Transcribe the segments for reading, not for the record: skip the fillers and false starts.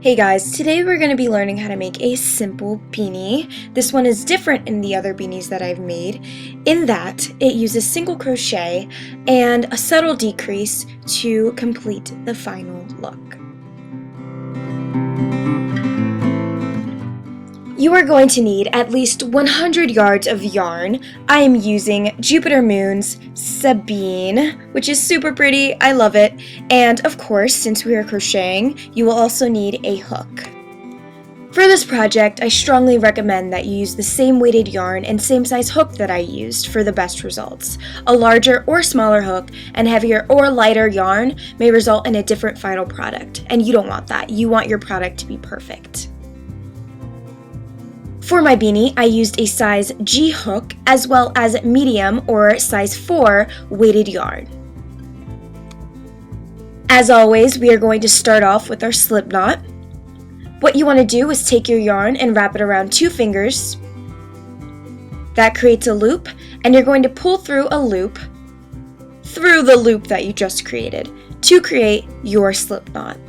Hey guys, today we're going to be learning how to make a simple beanie. This one is different in the other beanies that I've made in that it uses single crochet and a subtle decrease to complete the final look. You are going to need at least 100 yards of yarn. I am using Jupiter Moon's Sabine, which is super pretty. I love it. And of course, since we are crocheting, you will also need a hook. For this project, I strongly recommend that you use the same weighted yarn and same size hook that I used for the best results. A larger or smaller hook and heavier or lighter yarn may result in a different final product, and you don't want that. You want your product to be perfect. For my beanie, I used a size G hook as well as medium or size 4 weighted yarn. As always, we are going to start off with our slip knot. What you want to do is take your yarn and wrap it around 2 fingers. That creates a loop, and you're going to pull through a loop through the loop that you just created to create your slip knot.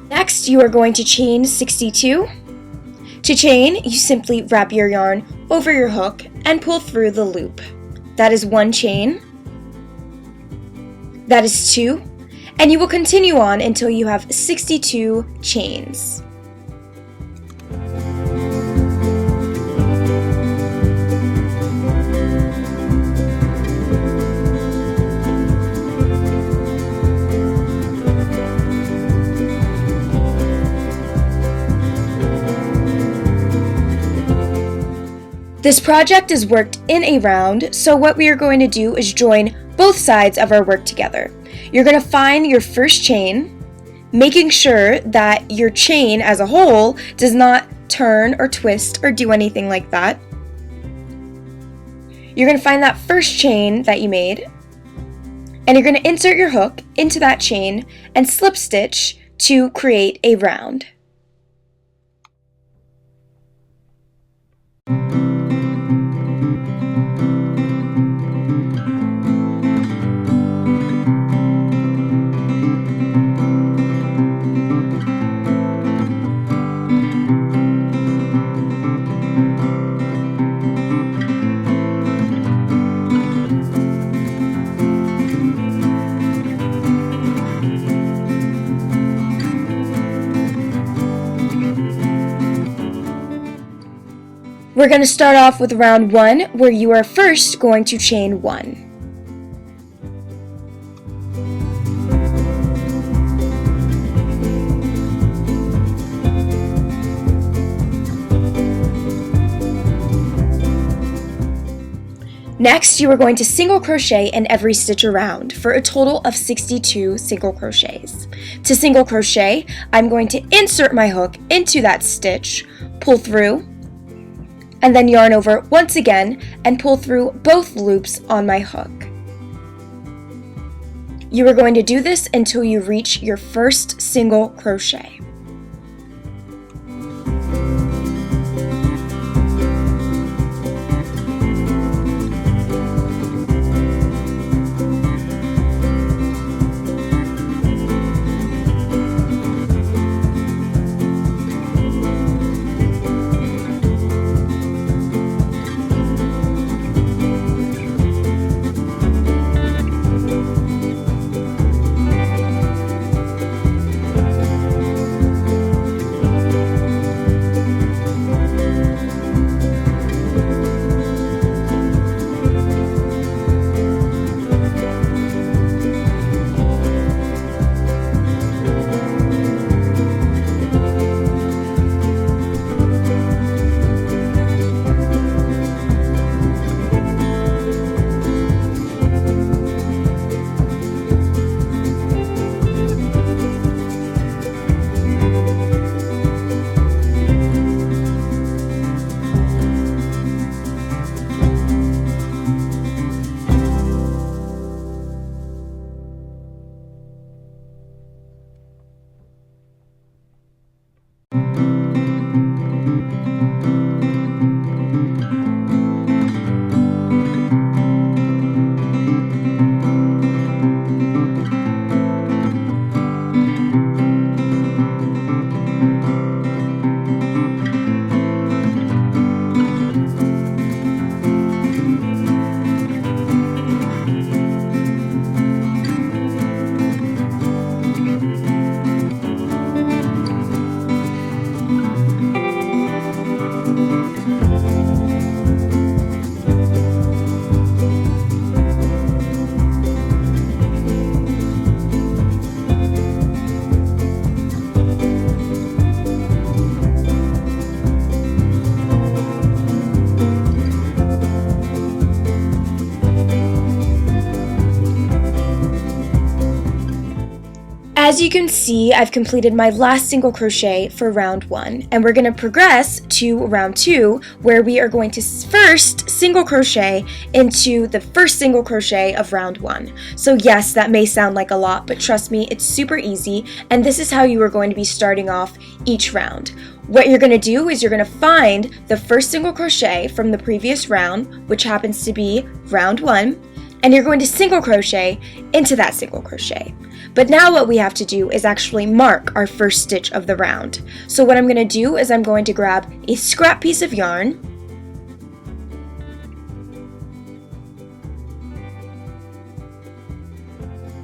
Next, you are going to chain 62. To chain, you simply wrap your yarn over your hook and pull through the loop. That is 1 chain. That is 2. And you will continue on until you have 62 chains. This project is worked in a round, so what we are going to do is join both sides of our work together. You're going to find your first chain, making sure that your chain as a whole does not turn or twist or do anything like that. You're going to find that first chain that you made, and you're going to insert your hook into that chain and slip stitch to create a round. We're going to start off with round 1, where you are first going to chain 1. Next, you are going to single crochet in every stitch around for a total of 62 single crochets. To single crochet, I'm going to insert my hook into that stitch, pull through, and then yarn over once again and pull through both loops on my hook. You are going to do this until you reach your first single crochet. As you can see, I've completed my last single crochet for round 1, and we're going to progress to round 2, where we are going to first single crochet into the first single crochet of round 1. So yes, that may sound like a lot, but trust me, it's super easy, and this is how you are going to be starting off each round. What you're going to do is you're going to find the first single crochet from the previous round, which happens to be round 1, and you're going to single crochet into that single crochet. But now what we have to do is actually mark our first stitch of the round. So what I'm going to do is I'm going to grab a scrap piece of yarn,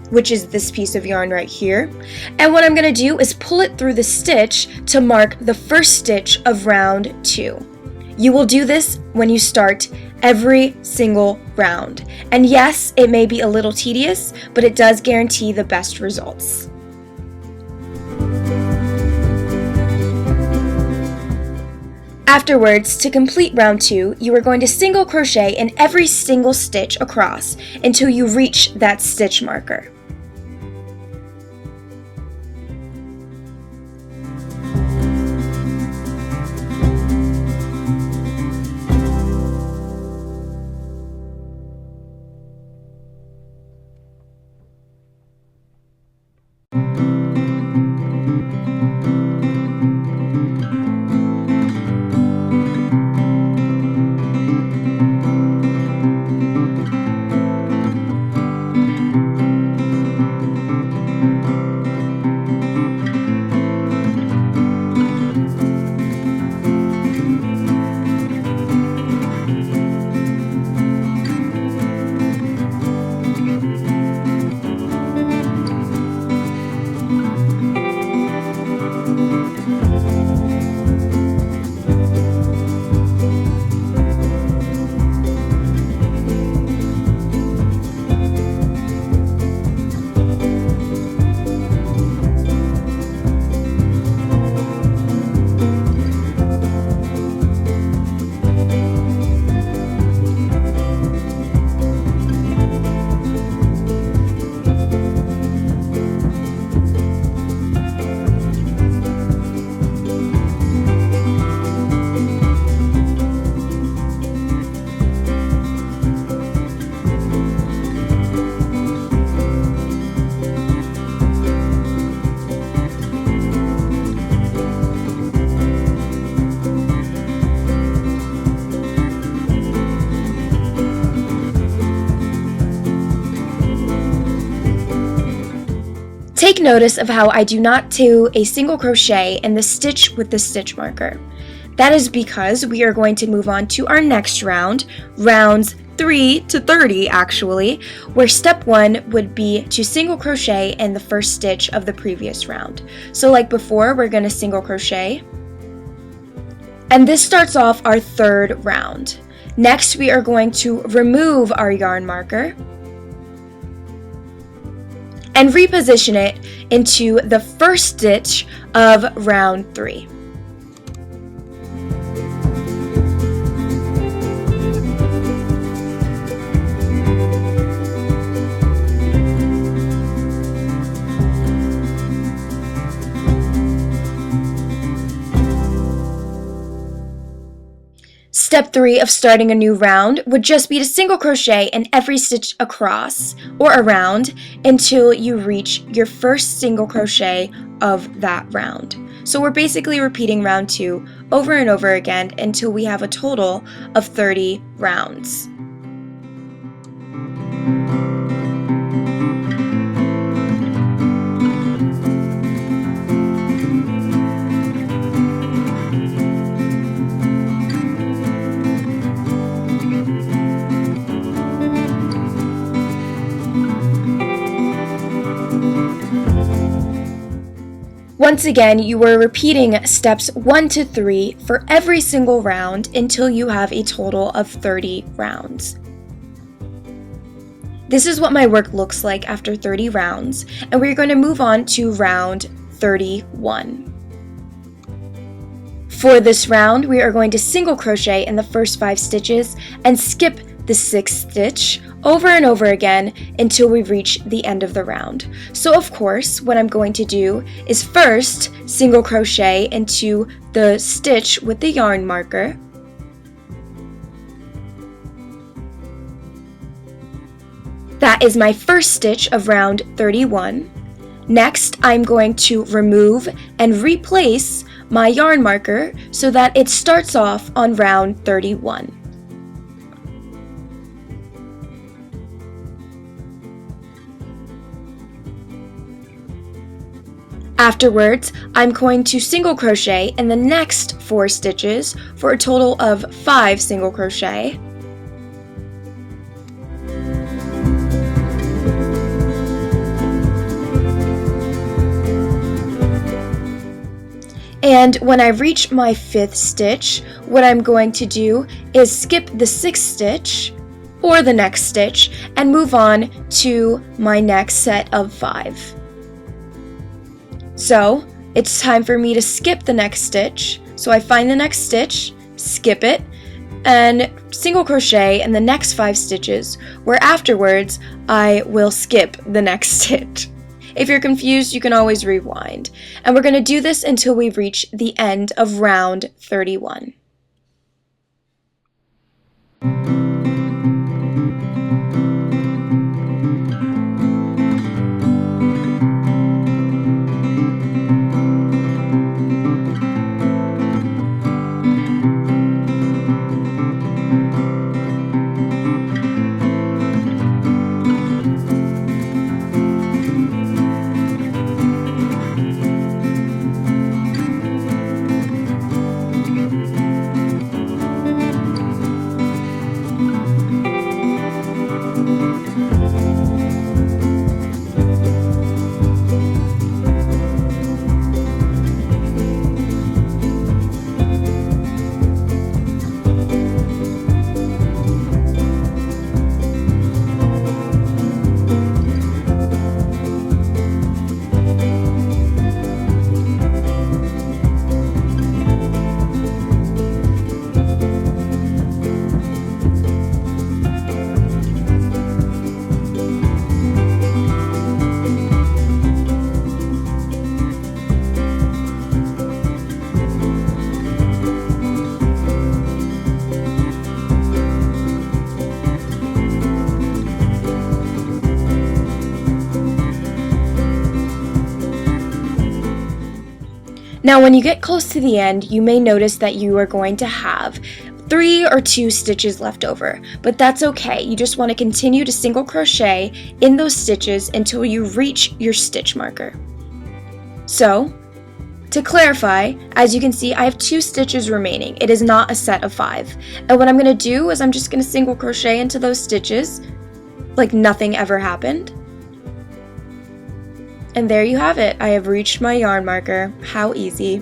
which is this piece of yarn right here, and what I'm going to do is pull it through the stitch to mark the first stitch of round 2. You will do this when you start every single round. And yes, it may be a little tedious, but it does guarantee the best results. Afterwards, to complete round 2, you are going to single crochet in every single stitch across until you reach that stitch marker. Take notice of how I do not do a single crochet in the stitch with the stitch marker. That is because we are going to move on to our next round, rounds 3 to 30 actually, where step 1 would be to single crochet in the first stitch of the previous round. So like before, we're going to single crochet, and this starts off our third round. Next, we are going to remove our yarn marker and reposition it into the first stitch of round 3. Step 3 of starting a new round would just be to single crochet in every stitch across or around until you reach your first single crochet of that round. So we're basically repeating round 2 over and over again until we have a total of 30 rounds. Once again, you are repeating steps 1 to 3 for every single round until you have a total of 30 rounds. This is what my work looks like after 30 rounds, and we're going to move on to round 31. For this round, we are going to single crochet in the first 5 stitches and skip the 6th stitch over and over again until we reach the end of the round. So of course, what I'm going to do is first single crochet into the stitch with the yarn marker. That is my first stitch of round 31. Next, I'm going to remove and replace my yarn marker so that it starts off on round 31. Afterwards, I'm going to single crochet in the next 4 stitches for a total of 5 single crochet. And when I reach my 5th stitch, what I'm going to do is skip the 6th stitch or the next stitch and move on to my next set of 5. So it's time for me to skip the next stitch. So I find the next stitch, skip it, and single crochet in the next 5 stitches, where afterwards I will skip the next stitch. If you're confused, you can always rewind. And we're going to do this until we reach the end of round 31. Now when you get close to the end, you may notice that you are going to have 3 or 2 stitches left over, but that's okay. You just want to continue to single crochet in those stitches until you reach your stitch marker. So, to clarify, as you can see, I have 2 stitches remaining. It is not a set of 5. And what I'm going to do is I'm just going to single crochet into those stitches like nothing ever happened. And there you have it. I have reached my yarn marker. How easy.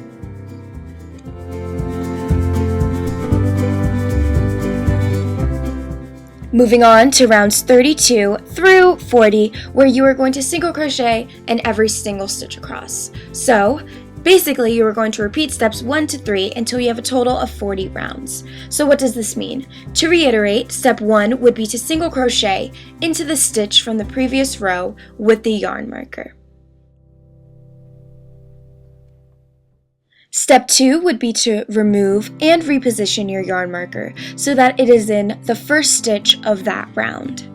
Moving on to rounds 32 through 40, where you are going to single crochet in every single stitch across. So basically you are going to repeat steps 1 to 3 until you have a total of 40 rounds. So what does this mean? To reiterate, step 1 would be to single crochet into the stitch from the previous row with the yarn marker. Step 2 would be to remove and reposition your yarn marker so that it is in the first stitch of that round.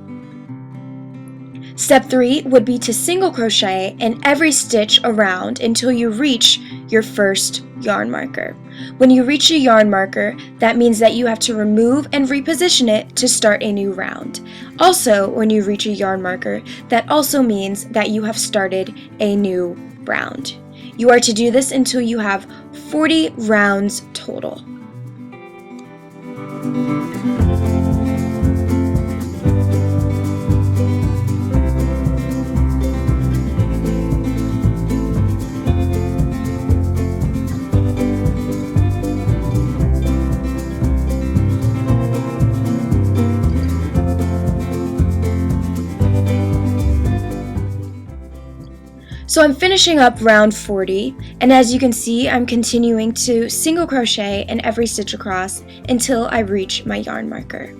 Step 3 would be to single crochet in every stitch around until you reach your first yarn marker. When you reach a yarn marker, that means that you have to remove and reposition it to start a new round. Also, when you reach a yarn marker, that also means that you have started a new round. You are to do this until you have 40 rounds total. So I'm finishing up round 40, and as you can see, I'm continuing to single crochet in every stitch across until I reach my yarn marker.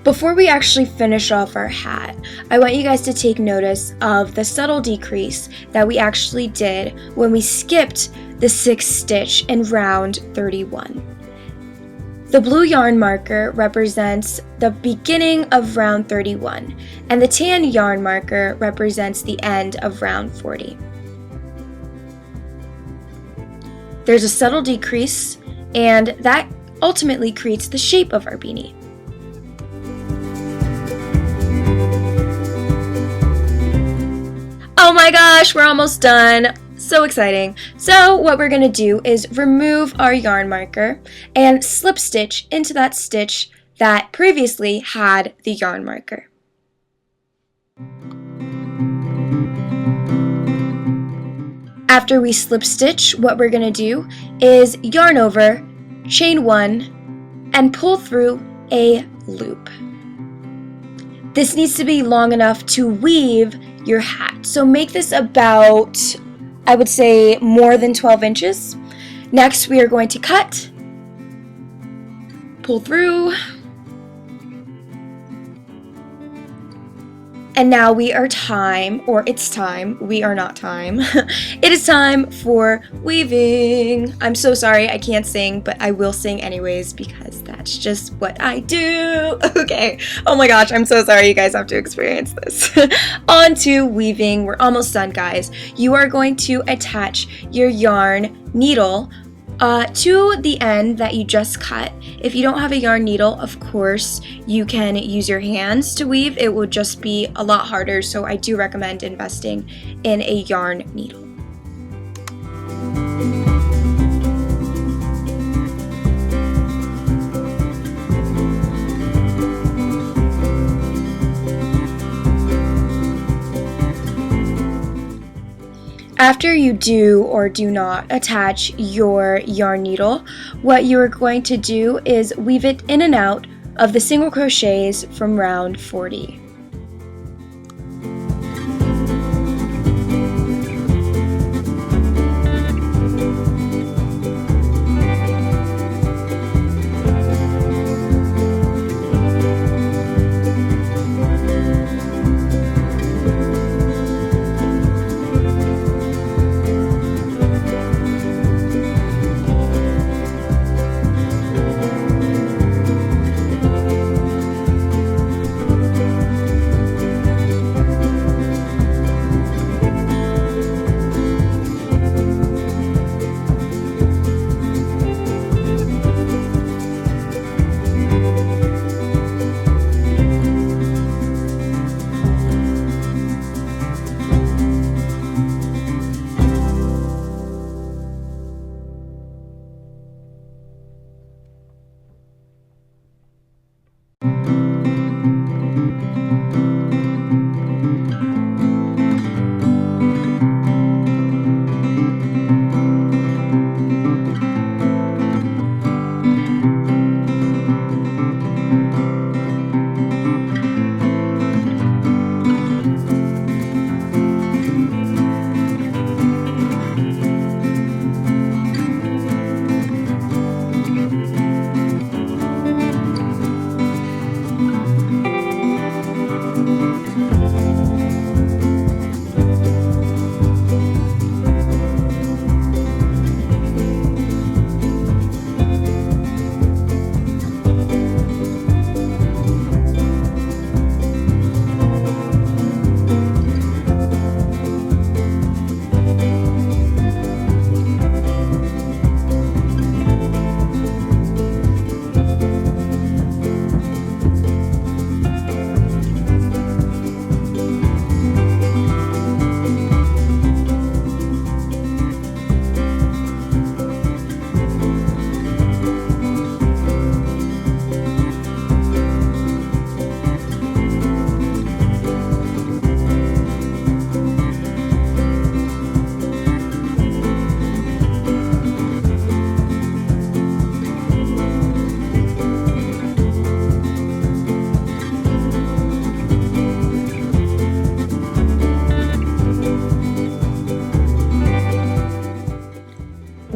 Before we actually finish off our hat, I want you guys to take notice of the subtle decrease that we actually did when we skipped the 6th stitch in round 31. The blue yarn marker represents the beginning of round 31, and the tan yarn marker represents the end of round 40. There's a subtle decrease, and that ultimately creates the shape of our beanie. Oh my gosh, we're almost done. So exciting. So what we're going to do is remove our yarn marker and slip stitch into that stitch that previously had the yarn marker. After we slip stitch, what we're going to do is yarn over, chain 1, and pull through a loop. This needs to be long enough to weave your hat. So make this about, I would say, more than 12 inches. Next, we are going to cut, pull through, and now it's time, we are not time. It is time for weaving. I'm so sorry I can't sing, but I will sing anyways because that's just what I do. Okay, oh my gosh, I'm so sorry you guys have to experience this. On to weaving. We're almost done, guys. You are going to attach your yarn needle to the end that you just cut. If you don't have a yarn needle, of course, you can use your hands to weave. It will just be a lot harder, so I do recommend investing in a yarn needle. After you do or do not attach your yarn needle, what you are going to do is weave it in and out of the single crochets from round 40.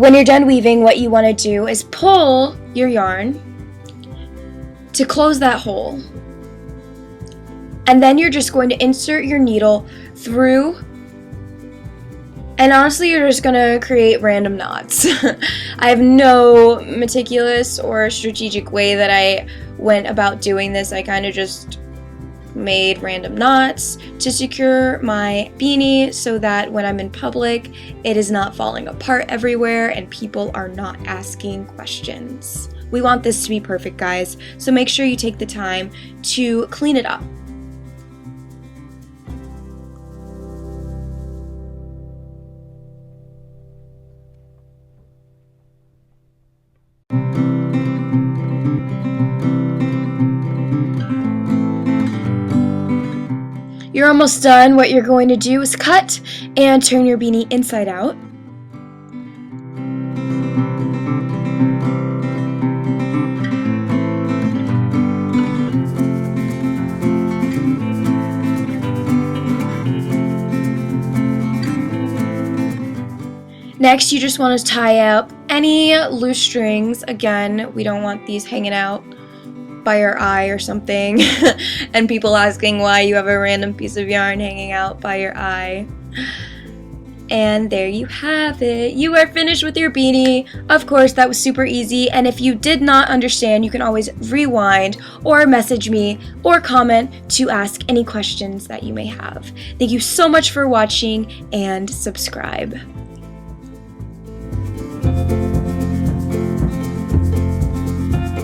When you're done weaving, what you want to do is pull your yarn to close that hole. And then you're just going to insert your needle through, and honestly, you're just going to create random knots. I have no meticulous or strategic way that I went about doing this. I kind of just made random knots to secure my beanie so that when I'm in public, it is not falling apart everywhere and people are not asking questions. We want this to be perfect, guys, so make sure you take the time to clean it up. You're almost done. What you're going to do is cut and turn your beanie inside out. Next, you just want to tie up any loose strings. Again, we don't want these hanging out by your eye or something and people asking why you have a random piece of yarn hanging out by your eye. And there you have it. You are finished with your beanie. Of course, that was super easy, and if you did not understand, you can always rewind or message me or comment to ask any questions that you may have. Thank you so much for watching, and subscribe.